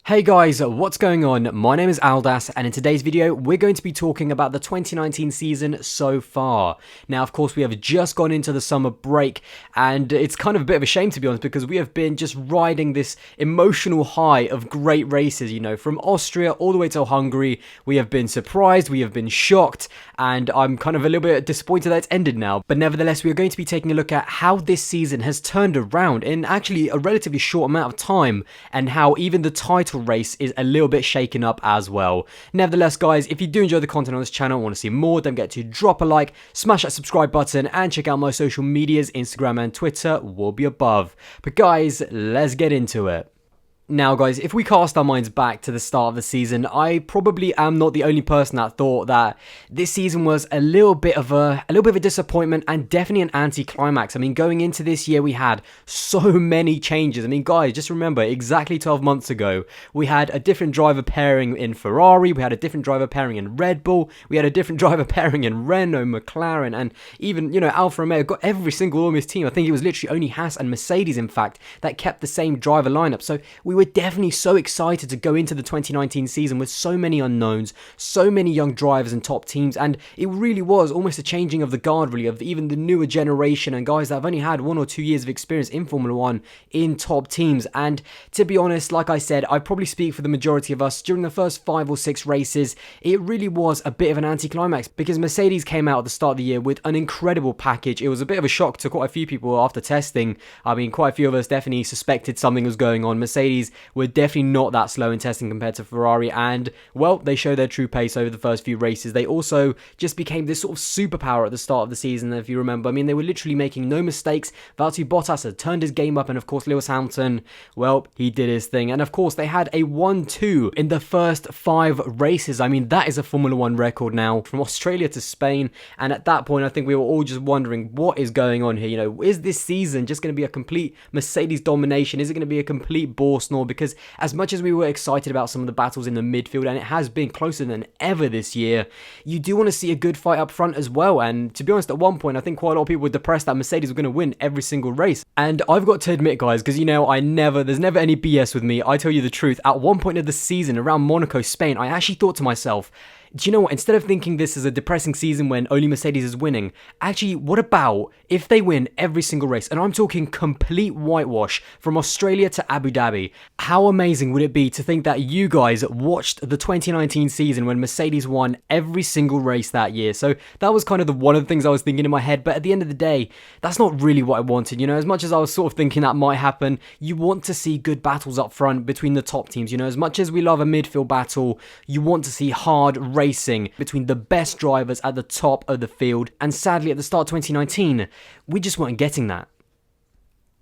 Hey guys, what's going on? My name is Aldas, and in today's video, we're going to be talking about the 2019 season so far. Now, of course, we have just gone into the summer break, and it's kind of a bit of a shame, to be honest, because we have been just riding this emotional high of great races, from Austria all the way to Hungary. We have been surprised, we have been shocked, and I'm kind of a little bit disappointed that it's ended now. But nevertheless, we are going to be taking a look at how this season has turned around in actually a relatively short amount of time, and how even the title race is a little bit shaken up as well. Nevertheless, guys, if you do enjoy the content on this channel and want to see more, don't forget to drop a like, smash that subscribe button, and check out my social medias. Instagram and Twitter will be above. But guys, let's get into it. Now guys, if we cast our minds back to the start of the season, I probably am not the only person that thought that this season was a little bit of a disappointment and definitely an anti-climax. I mean, going into this year, we had so many changes. I mean, guys, just remember, exactly 12 months ago, we had a different driver pairing in Ferrari, we had a different driver pairing in Red Bull, we had a different driver pairing in Renault, McLaren, and even, Alfa Romeo got every single almost team. I think it was literally only Haas and Mercedes, in fact, that kept the same driver lineup. So we were definitely so excited to go into the 2019 season with so many unknowns, so many young drivers and top teams, and it really was almost a changing of the guard, really, of even the newer generation and guys that have only had 1 or 2 years of experience in Formula 1 in top teams. And to be honest, like I said, I probably speak for the majority of us, during the first 5 or 6 races, it really was a bit of an anticlimax, because Mercedes came out at the start of the year with an incredible package. It was a bit of a shock to quite a few people after testing. I mean, quite a few of us definitely suspected something was going on. Mercedes were definitely not that slow in testing compared to Ferrari, and well, they showed their true pace over the first few races. They also just became this sort of superpower at the start of the season, if you remember. I mean, they were literally making no mistakes. Valtteri Bottas had turned his game up, and of course Lewis Hamilton, well, he did his thing. And of course they had a 1-2 in the first 5 races. I mean, that is a Formula 1 record now, from Australia to Spain. And at that point, I think we were all just wondering, what is going on here? Is this season just going to be a complete Mercedes domination? Is it going to be a complete bore snore? Because as much as we were excited about some of the battles in the midfield, and it has been closer than ever this year, you do want to see a good fight up front as well. And to be honest, at one point, I think quite a lot of people were depressed that Mercedes were going to win every single race. And I've got to admit, guys, because there's never any BS with me. I tell you the truth. At one point of the season, around Monaco, Spain, I actually thought to myself, do you know what? Instead of thinking this is a depressing season when only Mercedes is winning, actually, what about if they win every single race? And I'm talking complete whitewash from Australia to Abu Dhabi. How amazing would it be to think that you guys watched the 2019 season when Mercedes won every single race that year? So that was kind of one of the things I was thinking in my head. But at the end of the day, that's not really what I wanted. As much as I was sort of thinking that might happen, you want to see good battles up front between the top teams. As much as we love a midfield battle, you want to see hard racing between the best drivers at the top of the field. And sadly, at the start of 2019, we just weren't getting that.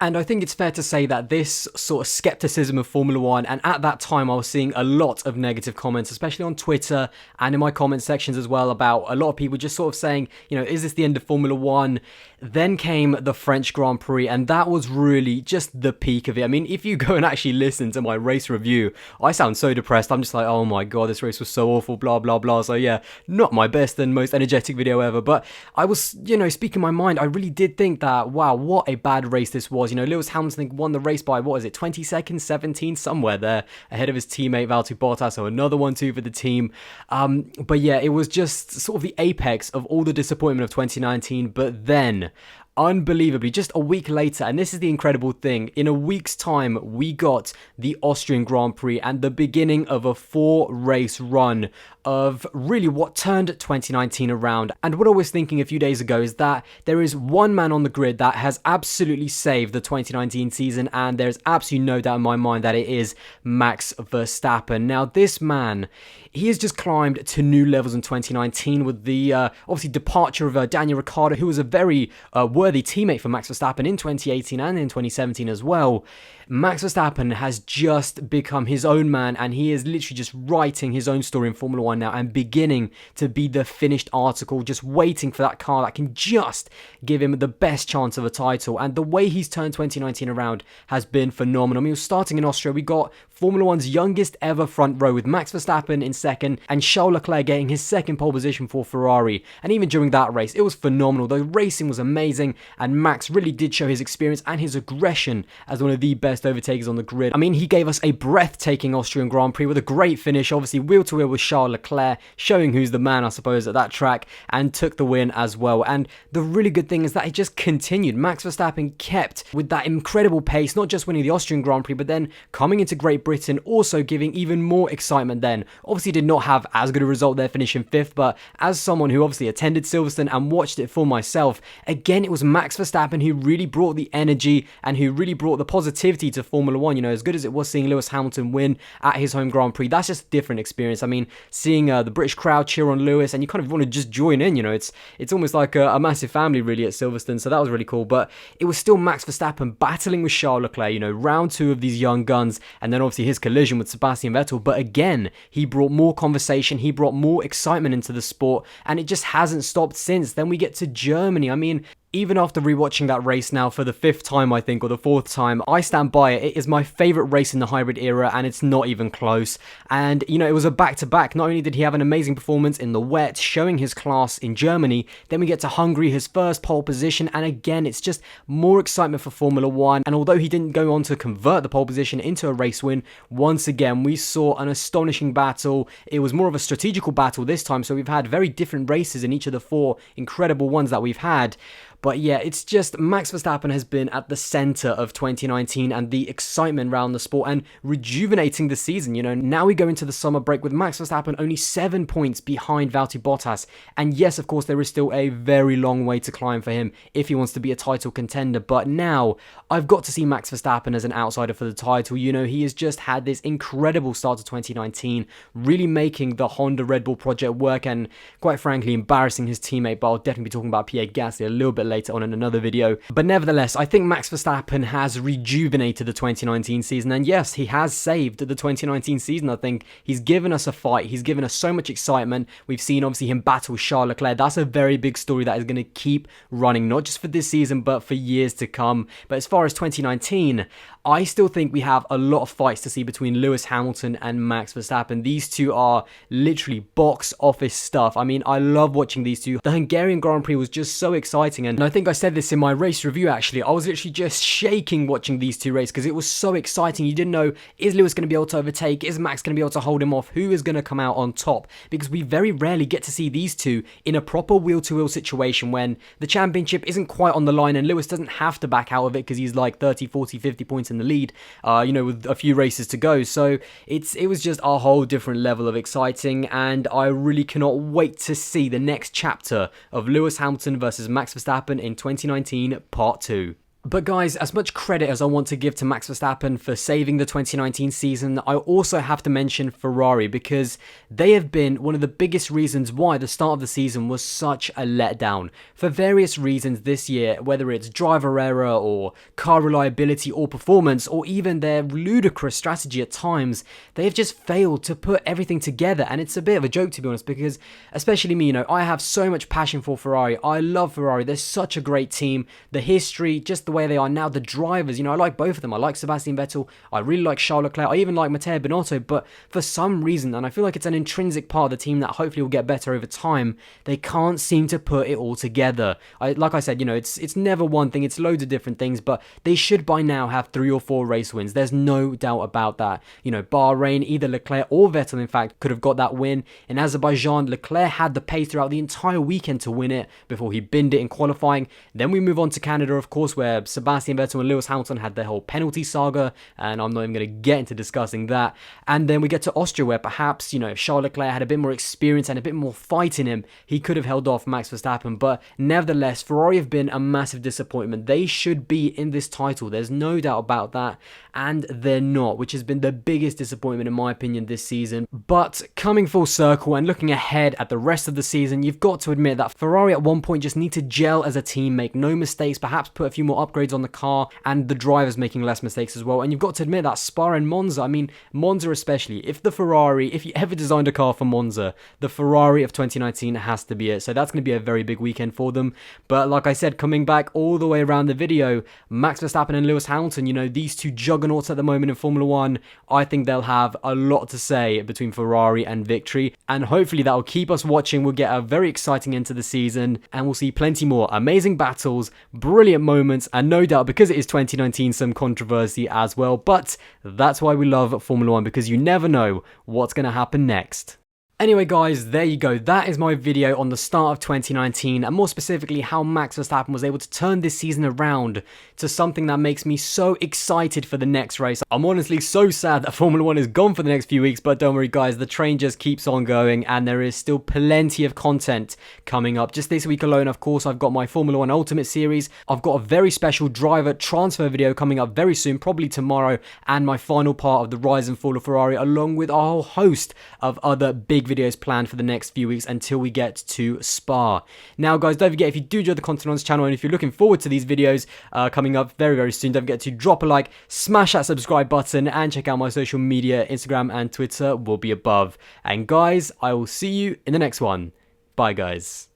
And I think it's fair to say that this sort of skepticism of Formula 1, and at that time I was seeing a lot of negative comments, especially on Twitter and in my comment sections as well, about a lot of people just sort of saying, is this the end of Formula 1? Then came the French Grand Prix, and that was really just the peak of it. I mean, if you go and actually listen to my race review, I sound so depressed. I'm just like, oh my god, this race was so awful, blah, blah, blah. So yeah, not my best and most energetic video ever. But I was, speaking my mind, I really did think that, wow, what a bad race this was. Lewis Hamilton won the race by, 20 seconds, 17, somewhere there, ahead of his teammate Valtteri Bottas, so another 1-2 for the team. But yeah, it was just sort of the apex of all the disappointment of 2019, but then, unbelievably, just a week later, and this is the incredible thing, in a week's time, we got the Austrian Grand Prix and the beginning of a 4-race run of really what turned 2019 around. And what I was thinking a few days ago is that there is one man on the grid that has absolutely saved the 2019 season, and there's absolutely no doubt in my mind that it is Max Verstappen. Now, this man, he has just climbed to new levels in 2019 with the obviously departure of Daniel Ricciardo, who was a very worthy teammate for Max Verstappen in 2018 and in 2017 as well. Max Verstappen has just become his own man, and he is literally just writing his own story in Formula 1 now and beginning to be the finished article, just waiting for that car that can just give him the best chance of a title. And the way he's turned 2019 around has been phenomenal. I mean, starting in Austria, we got Formula 1's youngest ever front row with Max Verstappen in second and Charles Leclerc getting his second pole position for Ferrari. And even during that race, it was phenomenal. The racing was amazing, and Max really did show his experience and his aggression as one of the best best overtakers on the grid. I mean, he gave us a breathtaking Austrian Grand Prix with a great finish, obviously wheel-to-wheel with Charles Leclerc, showing who's the man, I suppose, at that track, and took the win as well. And the really good thing is that it just continued. Max Verstappen kept with that incredible pace, not just winning the Austrian Grand Prix, but then coming into Great Britain, also giving even more excitement then. Obviously did not have as good a result there, finishing 5th, but as someone who obviously attended Silverstone and watched it for myself, again, it was Max Verstappen who really brought the energy and who really brought the positivity to Formula 1. You know, as good as it was seeing Lewis Hamilton win at his home Grand Prix, that's just a different experience. I mean, seeing the British crowd cheer on Lewis, and you kind of want to just join in, you know, it's almost like a massive family really at Silverstone, so that was really cool. But it was still Max Verstappen battling with Charles Leclerc, you know, round 2 of these young guns, and then obviously his collision with Sebastian Vettel. But again, he brought more conversation, he brought more excitement into the sport, and it just hasn't stopped since. Then we get to Germany. I mean, even after rewatching that race now for the 5th time, I think, or the 4th time, I stand by it. It is my favourite race in the hybrid era, and it's not even close. And, you know, it was a back-to-back. Not only did he have an amazing performance in the wet, showing his class in Germany, then we get to Hungary, his first pole position, and again, it's just more excitement for Formula 1. And although he didn't go on to convert the pole position into a race win, once again, we saw an astonishing battle. It was more of a strategical battle this time, so we've had very different races in each of the 4 incredible ones that we've had. But yeah, it's just Max Verstappen has been at the center of 2019 and the excitement around the sport and rejuvenating the season. You know, now we go into the summer break with Max Verstappen only 7 points behind Valtteri Bottas. And yes, of course, there is still a very long way to climb for him if he wants to be a title contender. But now I've got to see Max Verstappen as an outsider for the title. You know, he has just had this incredible start to 2019, really making the Honda Red Bull project work and quite frankly embarrassing his teammate. But I'll definitely be talking about Pierre Gasly a little bit later on in another video. But nevertheless, I think Max Verstappen has rejuvenated the 2019 season, and yes, he has saved the 2019 season. I think he's given us a fight, he's given us so much excitement. We've seen obviously him battle Charles Leclerc. That's a very big story that is going to keep running, not just for this season but for years to come. But as far as 2019, I still think we have a lot of fights to see between Lewis Hamilton and Max Verstappen. These two are literally box office stuff. I mean, I love watching these two. The Hungarian Grand Prix was just so exciting, and I think I said this in my race review actually. I was literally just shaking watching these two races because it was so exciting. You didn't know, is Lewis going to be able to overtake? Is Max going to be able to hold him off? Who is going to come out on top? Because we very rarely get to see these two in a proper wheel-to-wheel situation when the championship isn't quite on the line and Lewis doesn't have to back out of it because he's like 30, 40, 50 points in the lead, you know, with a few races to go. So it was just a whole different level of exciting, and I really cannot wait to see the next chapter of Lewis Hamilton versus Max Verstappen in 2019 Part 2. But guys, as much credit as I want to give to Max Verstappen for saving the 2019 season, I also have to mention Ferrari, because they have been one of the biggest reasons why the start of the season was such a letdown. For various reasons this year, whether it's driver error or car reliability or performance, or even their ludicrous strategy at times, they have just failed to put everything together. And it's a bit of a joke, to be honest, because especially me, you know, I have so much passion for Ferrari. I love Ferrari. They're such a great team. The history, just the way they are now, the drivers, you know, I like both of them. I like Sebastian Vettel, I really like Charles Leclerc, I even like Matteo Binotto, but for some reason, and I feel like it's an intrinsic part of the team that hopefully will get better over time, they can't seem to put it all together. Like I said, you know, it's never one thing, it's loads of different things, but they should by now have 3 or 4 race wins. There's no doubt about that. You know, Bahrain, either Leclerc or Vettel, in fact, could have got that win. In Azerbaijan, Leclerc had the pace throughout the entire weekend to win it before he binned it in qualifying. Then we move on to Canada, of course, where Sebastian Vettel and Lewis Hamilton had their whole penalty saga, and I'm not even going to get into discussing that. And then we get to Austria, where perhaps, you know, if Charles Leclerc had a bit more experience and a bit more fight in him, he could have held off Max Verstappen. But nevertheless, Ferrari have been a massive disappointment. They should be in this title, there's no doubt about that, and they're not, which has been the biggest disappointment in my opinion this season. But coming full circle and looking ahead at the rest of the season, you've got to admit that Ferrari at one point just need to gel as a team, make no mistakes, perhaps put a few more upgrades on the car, and the drivers making less mistakes as well. And you've got to admit that Spa and Monza, I mean, Monza especially, if you ever designed a car for Monza, the Ferrari of 2019 has to be it. So that's going to be a very big weekend for them. But like I said, coming back all the way around the video, Max Verstappen and Lewis Hamilton, you know, these two juggernauts at the moment in Formula 1, I think they'll have a lot to say between Ferrari and victory, and hopefully that'll keep us watching. We'll get a very exciting end to the season, and we'll see plenty more amazing battles, brilliant moments, and no doubt because it is 2019, some controversy as well, but that's why we love Formula 1, because you never know what's going to happen next. Anyway guys, there you go. That is my video on the start of 2019, and more specifically how Max Verstappen was able to turn this season around to something that makes me so excited for the next race. I'm honestly so sad that Formula 1 is gone for the next few weeks, but don't worry guys, the train just keeps on going and there is still plenty of content coming up. Just this week alone, of course, I've got my Formula 1 Ultimate Series. I've got a very special driver transfer video coming up very soon, probably tomorrow, and my final part of the Rise and Fall of Ferrari, along with a whole host of other big videos planned for the next few weeks until we get to Spa. Now guys, don't forget, if you do enjoy the content on this channel and if you're looking forward to these videos coming up very soon, don't forget to drop a like, smash that subscribe button, and check out my social media. Instagram and Twitter will be above. And guys, I will see you in the next one. Bye guys.